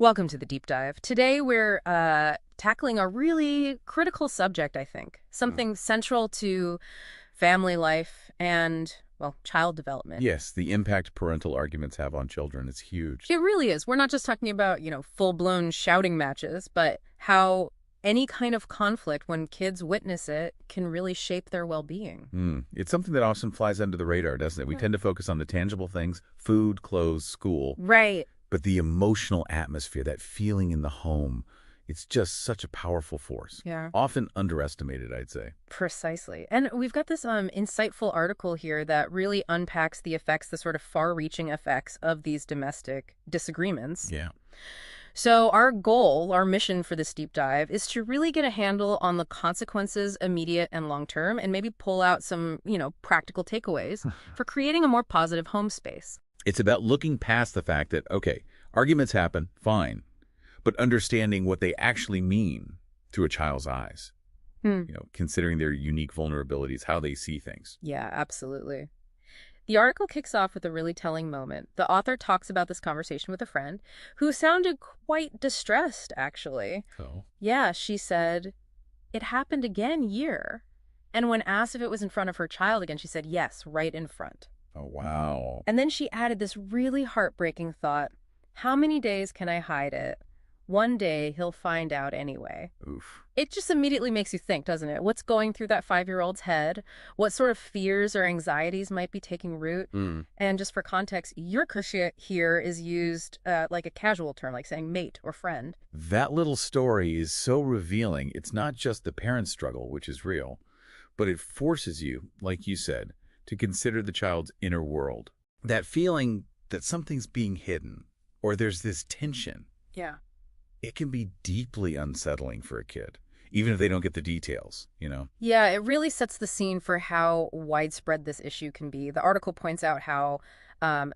Welcome to the deep dive. Today we're tackling a really critical subject, I think. Something central to family life and, well, child development. Yes, the impact parental arguments have on children is huge. It really is. We're not just talking about, full-blown shouting matches, but how any kind of conflict, when kids witness it, can really shape their well-being. It's something that often flies under the radar, doesn't it? We tend to focus on the tangible things, food, clothes, school. Right. But the emotional atmosphere, that feeling in the home, it's just such a powerful force. Yeah. Often underestimated, I'd say. Precisely. And we've got this insightful article here that really unpacks the effects, the sort of far-reaching effects of these domestic disagreements. Yeah. So our goal, our mission for this deep dive is to really get a handle on the consequences, immediate and long-term, and maybe pull out some, practical takeaways for creating a more positive home space. It's about looking past the fact that, okay, arguments happen, fine, but understanding what they actually mean through a child's eyes, considering their unique vulnerabilities, how they see things. Yeah, absolutely. The article kicks off with a really telling moment. The author talks about this conversation with a friend who sounded quite distressed, actually. Oh. Yeah, she said, "It happened again here." And when asked if it was in front of her child again, she said, "Yes, right in front." Oh, wow. And then she added this really heartbreaking thought. "How many days can I hide it? One day he'll find out anyway." Oof. It just immediately makes you think, doesn't it? What's going through that 5-year-old's head? What sort of fears or anxieties might be taking root? And just for context, your cushion here is used like a casual term, like saying mate or friend. That little story is so revealing. It's not just the parent struggle, which is real, but it forces you, like you said, to consider the child's inner world. That feeling that something's being hidden, or there's this tension. Yeah. It can be deeply unsettling for a kid, even if they don't get the details, Yeah, it really sets the scene for how widespread this issue can be. The article points out how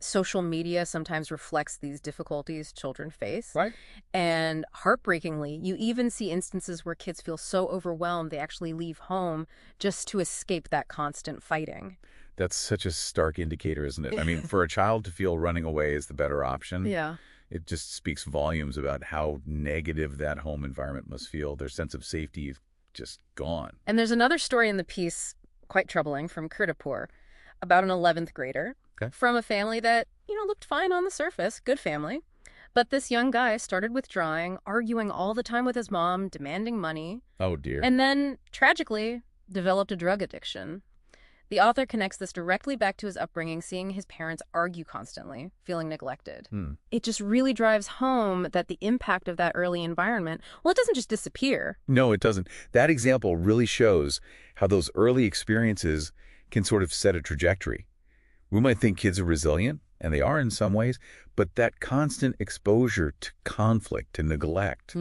social media sometimes reflects these difficulties children face. Right. And heartbreakingly, you even see instances where kids feel so overwhelmed they actually leave home just to escape that constant fighting. That's such a stark indicator, isn't it? I mean, for a child to feel running away is the better option. Yeah. It just speaks volumes about how negative that home environment must feel. Their sense of safety is just gone. And there's another story in the piece, quite troubling, from Kirtipur, about an 11th grader from a family that, looked fine on the surface, good family. But this young guy started withdrawing, arguing all the time with his mom, demanding money. Oh, dear. And then, tragically, developed a drug addiction. The author connects this directly back to his upbringing, seeing his parents argue constantly, feeling neglected. It just really drives home that the impact of that early environment, well, it doesn't just disappear. No, it doesn't. That example really shows how those early experiences can sort of set a trajectory. We might think kids are resilient, and they are in some ways, but that constant exposure to conflict, to neglect,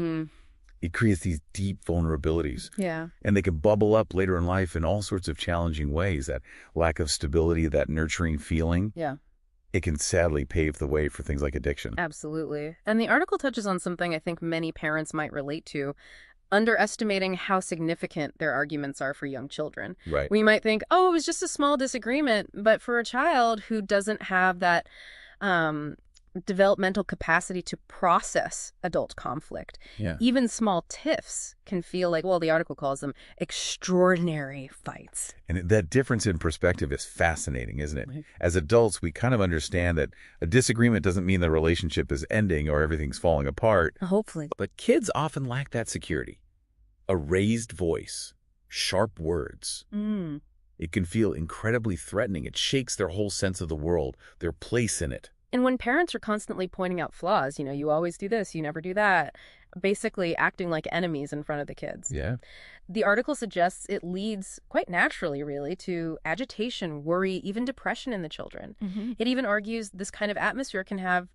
it creates these deep vulnerabilities. Yeah. And they can bubble up later in life in all sorts of challenging ways. That lack of stability, that nurturing feeling, Yeah. it can sadly pave the way for things like addiction. Absolutely. And the article touches on something I think many parents might relate to, underestimating how significant their arguments are for young children. Right. We might think, oh, it was just a small disagreement, but for a child who doesn't have that developmental capacity to process adult conflict, even small tiffs can feel like, well, the article calls them extraordinary fights. And that difference in perspective is fascinating, isn't it? Right. As adults, we kind of understand that a disagreement doesn't mean the relationship is ending or everything's falling apart. Hopefully. But kids often lack that security. A raised voice, sharp words. It can feel incredibly threatening. It shakes their whole sense of the world, their place in it. And when parents are constantly pointing out flaws, you always do this, you never do that, basically acting like enemies in front of the kids. Yeah. The article suggests it leads quite naturally, really, to agitation, worry, even depression in the children. It even argues this kind of atmosphere can have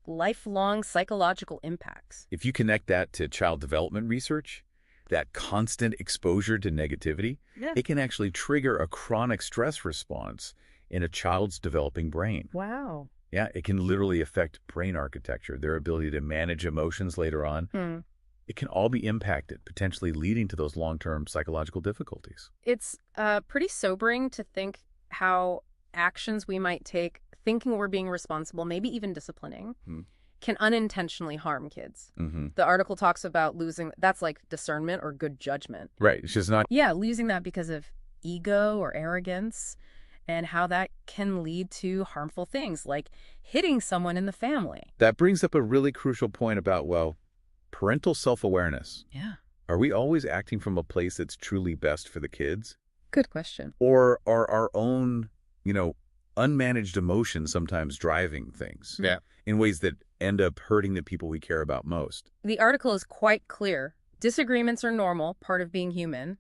lifelong psychological impacts. If you connect that to child development research, that constant exposure to negativity, it can actually trigger a chronic stress response in a child's developing brain. Wow. Yeah, it can literally affect brain architecture, their ability to manage emotions later on. It can all be impacted, potentially leading to those long-term psychological difficulties. It's pretty sobering to think how actions we might take, thinking we're being responsible, maybe even disciplining, can unintentionally harm kids. Mm-hmm. The article talks about losing, that's like discernment or good judgment. Right. It's just not. Yeah, losing that because of ego or arrogance, and how that can lead to harmful things like hitting someone in the family. That brings up a really crucial point about, well, parental self-awareness. Yeah. Are we always acting from a place that's truly best for the kids? Good question. Or are our own, unmanaged emotions sometimes driving things in ways that end up hurting the people we care about most? The article is quite clear. Disagreements are normal, part of being human,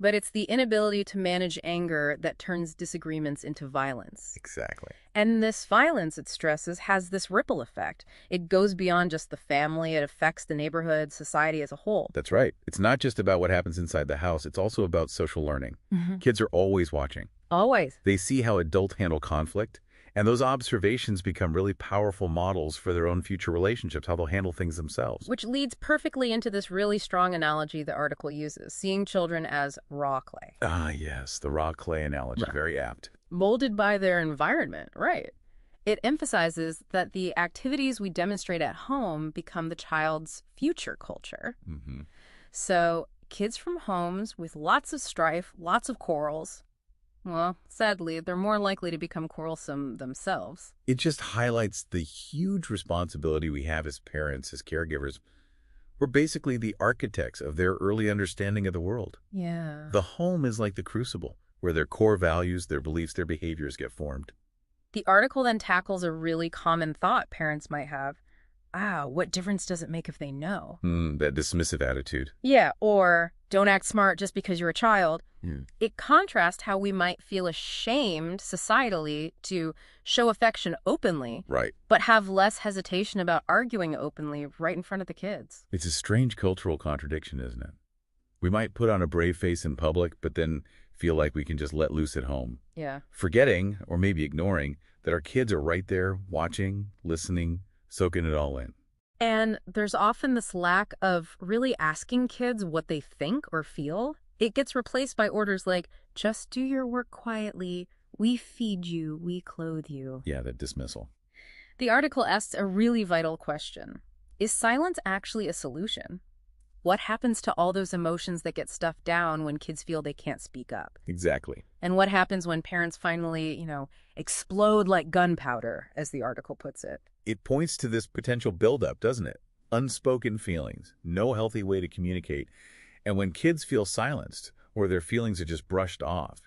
but it's the inability to manage anger that turns disagreements into violence. Exactly. And this violence, it stresses, has this ripple effect. It goes beyond just the family. It affects the neighborhood, society as a whole. That's right. It's not just about what happens inside the house. It's also about social learning. Kids are always watching. Always. They see how adults handle conflict, and those observations become really powerful models for their own future relationships, how they'll handle things themselves. Which leads perfectly into this really strong analogy the article uses, seeing children as raw clay. Ah, yes, the raw clay analogy, very apt. Molded by their environment, right. It emphasizes that the activities we demonstrate at home become the child's future culture. So kids from homes with lots of strife, lots of quarrels, well, sadly, they're more likely to become quarrelsome themselves. It just highlights the huge responsibility we have as parents, as caregivers. We're basically the architects of their early understanding of the world. Yeah. The home is like the crucible, where their core values, their beliefs, their behaviors get formed. The article then tackles a really common thought parents might have. What difference does it make if they know? That dismissive attitude. Yeah, or don't act smart just because you're a child. It contrasts how we might feel ashamed societally to show affection openly, Right. but have less hesitation about arguing openly right in front of the kids. It's a strange cultural contradiction, isn't it? We might put on a brave face in public, but then feel like we can just let loose at home. Yeah. Forgetting, or maybe ignoring, that our kids are right there, watching, listening, soaking it all in. And there's often this lack of really asking kids what they think or feel. It gets replaced by orders like, just do your work quietly, we feed you, we clothe you. Yeah, that dismissal. The article asks a really vital question. Is silence actually a solution? What happens to all those emotions that get stuffed down when kids feel they can't speak up? Exactly. And what happens when parents finally, explode like gunpowder, as the article puts it? It points to this potential buildup, doesn't it? Unspoken feelings, no healthy way to communicate. And when kids feel silenced, or their feelings are just brushed off,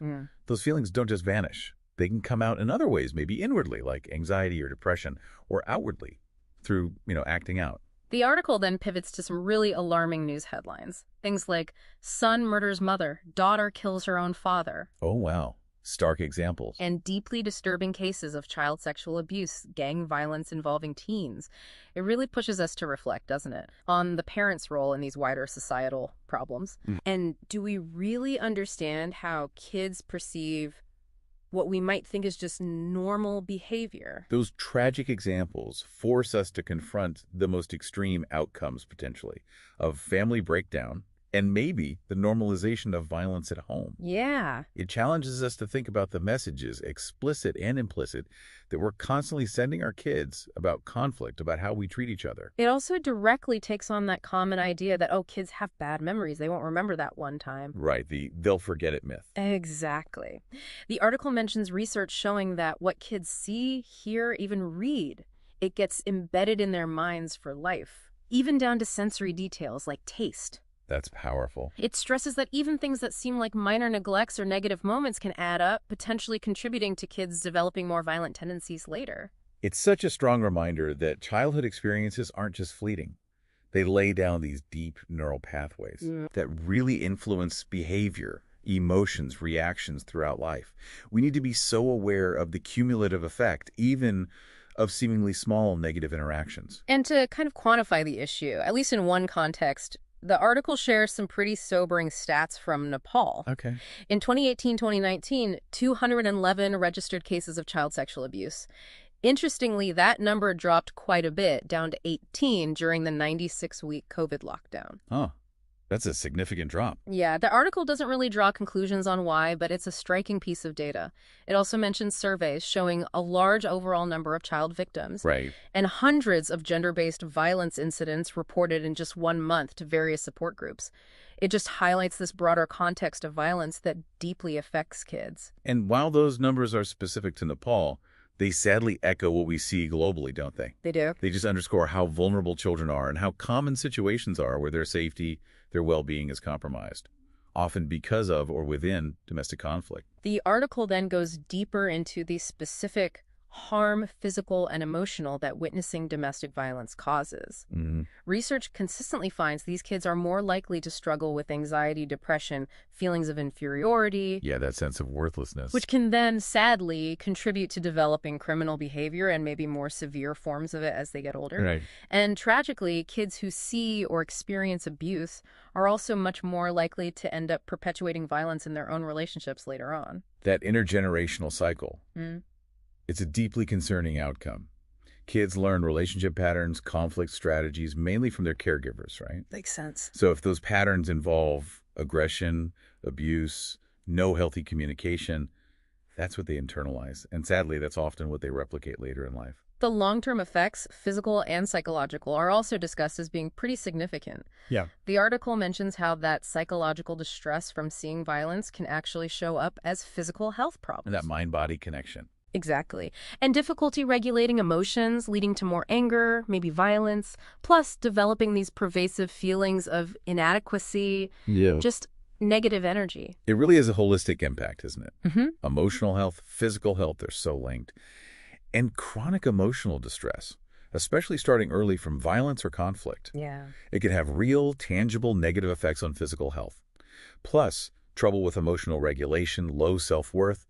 those feelings don't just vanish. They can come out in other ways, maybe inwardly, like anxiety or depression, or outwardly, through, acting out. The article then pivots to some really alarming news headlines. Things like, son murders mother, daughter kills her own father. Oh, wow. Stark examples. And deeply disturbing cases of child sexual abuse, gang violence involving teens. It really pushes us to reflect, doesn't it, on the parents' role in these wider societal problems. And do we really understand how kids perceive what we might think is just normal behavior? Those tragic examples force us to confront the most extreme outcomes, potentially, of family breakdown and maybe the normalization of violence at home. Yeah. It challenges us to think about the messages, explicit and implicit, that we're constantly sending our kids about conflict, about how we treat each other. It also directly takes on that common idea that, kids have bad memories. They won't remember that one time. Right, they'll forget it myth. Exactly. The article mentions research showing that what kids see, hear, even read, it gets embedded in their minds for life, even down to sensory details like taste. That's powerful. It stresses that even things that seem like minor neglects or negative moments can add up, potentially contributing to kids developing more violent tendencies later. It's such a strong reminder that childhood experiences aren't just fleeting. They lay down these deep neural pathways that really influence behavior, emotions, reactions throughout life. We need to be so aware of the cumulative effect, even of seemingly small negative interactions. And to kind of quantify the issue, at least in one context, the article shares some pretty sobering stats from Nepal. Okay. In 2018-2019, 211 registered cases of child sexual abuse. Interestingly, that number dropped quite a bit, down to 18 during the 96-week COVID lockdown. Huh. That's a significant drop. Yeah, the article doesn't really draw conclusions on why, but it's a striking piece of data. It also mentions surveys showing a large overall number of child victims Right. and hundreds of gender-based violence incidents reported in just 1 month to various support groups. It just highlights this broader context of violence that deeply affects kids. And while those numbers are specific to Nepal, they sadly echo what we see globally, don't they? They do. They just underscore how vulnerable children are and how common situations are where their safety, their well-being is compromised, often because of or within domestic conflict. The article then goes deeper into the specific harm, physical and emotional, that witnessing domestic violence causes. Research consistently finds these kids are more likely to struggle with anxiety, depression, feelings of inferiority. Yeah, that sense of worthlessness. Which can then, sadly, contribute to developing criminal behavior and maybe more severe forms of it as they get older. Right. And tragically, kids who see or experience abuse are also much more likely to end up perpetuating violence in their own relationships later on. That intergenerational cycle. It's a deeply concerning outcome. Kids learn relationship patterns, conflict strategies, mainly from their caregivers, right? Makes sense. So if those patterns involve aggression, abuse, no healthy communication, that's what they internalize. And sadly, that's often what they replicate later in life. The long-term effects, physical and psychological, are also discussed as being pretty significant. Yeah. The article mentions how that psychological distress from seeing violence can actually show up as physical health problems. And that mind-body connection. Exactly. And difficulty regulating emotions, leading to more anger, maybe violence, plus developing these pervasive feelings of inadequacy, just negative energy. It really is a holistic impact, isn't it? Mm-hmm. Emotional health, physical health, they're so linked. And chronic emotional distress, especially starting early from violence or conflict. Yeah. It can have real, tangible negative effects on physical health. Plus, trouble with emotional regulation, low self-worth,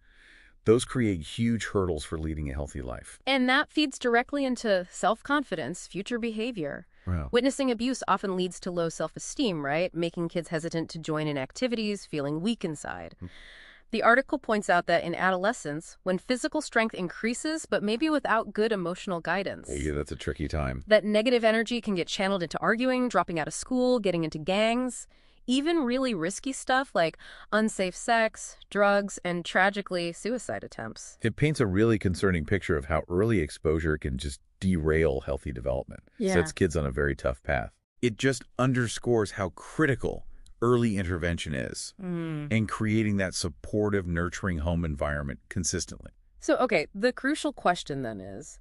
those create huge hurdles for leading a healthy life. And that feeds directly into self-confidence, future behavior. Wow. Witnessing abuse often leads to low self-esteem, right? Making kids hesitant to join in activities, feeling weak inside. The article points out that in adolescence, when physical strength increases, but maybe without good emotional guidance, Yeah, that's a tricky time. that negative energy can get channeled into arguing, dropping out of school, getting into gangs, even really risky stuff like unsafe sex, drugs, and tragically, suicide attempts. It paints a really concerning picture of how early exposure can just derail healthy development. Yeah. Sets kids on a very tough path. It just underscores how critical early intervention is in creating that supportive, nurturing home environment consistently. So, okay, the crucial question then is,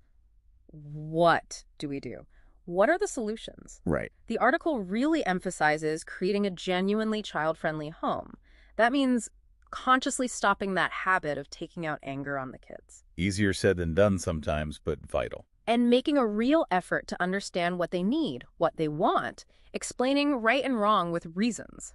what do we do? What are the solutions? Right. The article really emphasizes creating a genuinely child-friendly home. That means consciously stopping that habit of taking out anger on the kids. Easier said than done sometimes, but vital. And making a real effort to understand what they need, what they want, explaining right and wrong with reasons,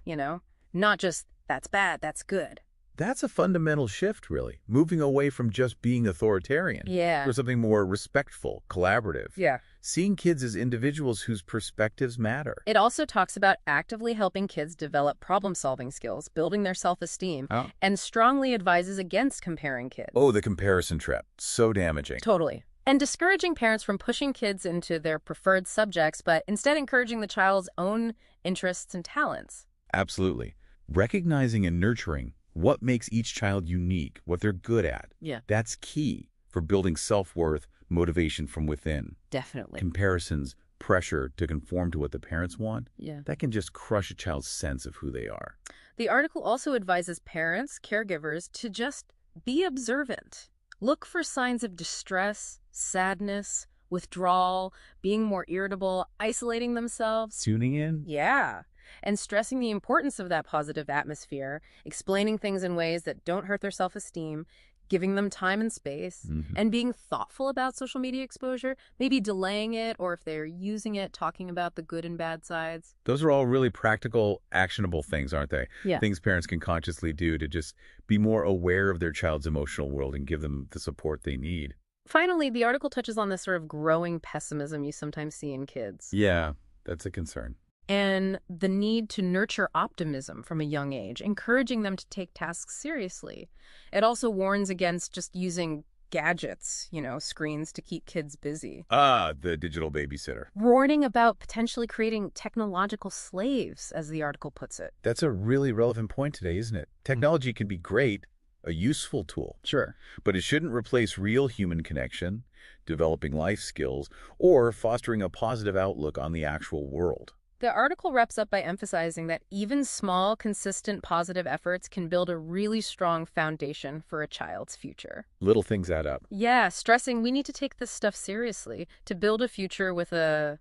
not just, that's bad, that's good. That's a fundamental shift, really. Moving away from just being authoritarian. Yeah. For something more respectful, collaborative. Yeah. Seeing kids as individuals whose perspectives matter. It also talks about actively helping kids develop problem-solving skills, building their self-esteem, and strongly advises against comparing kids. Oh, the comparison trap. So damaging. Totally. And discouraging parents from pushing kids into their preferred subjects, but instead encouraging the child's own interests and talents. Absolutely. Recognizing and nurturing what makes each child unique, what they're good at. Yeah. That's key for building self-worth, motivation from within. Definitely. Comparisons, pressure to conform to what the parents want, Yeah. that can just crush a child's sense of who they are. The article also advises parents, caregivers, to just be observant. Look for signs of distress, sadness, withdrawal, being more irritable, isolating themselves. Tuning in? Yeah. And stressing the importance of that positive atmosphere, explaining things in ways that don't hurt their self-esteem, giving them time and space, and being thoughtful about social media exposure, maybe delaying it, or if they're using it, talking about the good and bad sides. Those are all really practical, actionable things, aren't they? Yeah. Things parents can consciously do to just be more aware of their child's emotional world and give them the support they need. Finally, the article touches on this sort of growing pessimism you sometimes see in kids. Yeah, that's a concern. And the need to nurture optimism from a young age, encouraging them to take tasks seriously. It also warns against just using gadgets, screens to keep kids busy. Ah, the digital babysitter. Warning about potentially creating technological slaves, as the article puts it. That's a really relevant point today, isn't it? Technology can be great, a useful tool. Sure. But it shouldn't replace real human connection, developing life skills, or fostering a positive outlook on the actual world. The article wraps up by emphasizing that even small, consistent, positive efforts can build a really strong foundation for a child's future. Little things add up. Yeah, stressing we need to take this stuff seriously to build a future with a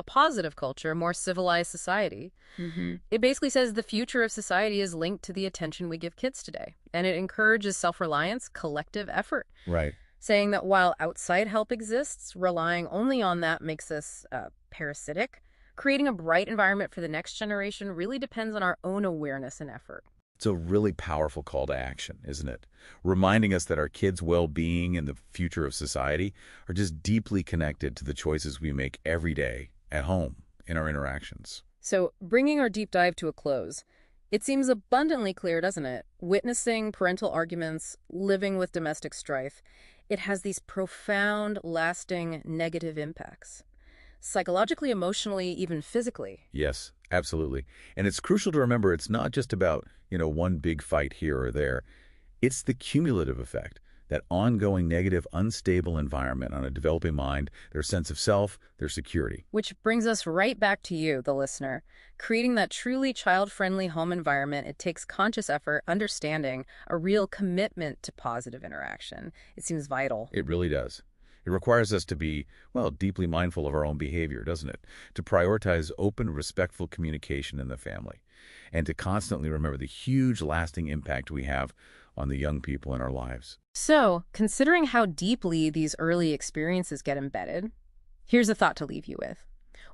positive culture, a more civilized society. It basically says the future of society is linked to the attention we give kids today, and it encourages self-reliance, collective effort. Right. Saying that while outside help exists, relying only on that makes us parasitic. Creating a bright environment for the next generation really depends on our own awareness and effort. It's a really powerful call to action, isn't it? Reminding us that our kids' well-being and the future of society are just deeply connected to the choices we make every day, at home, in our interactions. So, bringing our deep dive to a close, it seems abundantly clear, doesn't it? Witnessing parental arguments, living with domestic strife, it has these profound, lasting negative impacts. Psychologically, emotionally, even physically. Yes, absolutely. And it's crucial to remember it's not just about, one big fight here or there. It's the cumulative effect, that ongoing negative, unstable environment on a developing mind, their sense of self, their security. Which brings us right back to you, the listener. Creating that truly child-friendly home environment, it takes conscious effort, understanding, a real commitment to positive interaction. It seems vital. It really does. It requires us to be, deeply mindful of our own behavior, doesn't it? To prioritize open, respectful communication in the family, and to constantly remember the huge, lasting impact we have on the young people in our lives. So, considering how deeply these early experiences get embedded, here's a thought to leave you with.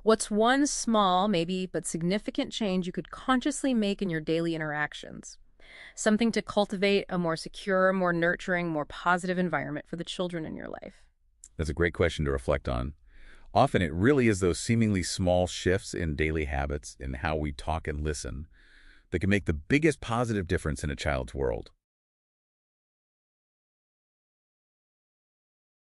What's one small, maybe, but significant change you could consciously make in your daily interactions? Something to cultivate a more secure, more nurturing, more positive environment for the children in your life. That's a great question to reflect on. Often it really is those seemingly small shifts in daily habits, in how we talk and listen, that can make the biggest positive difference in a child's world.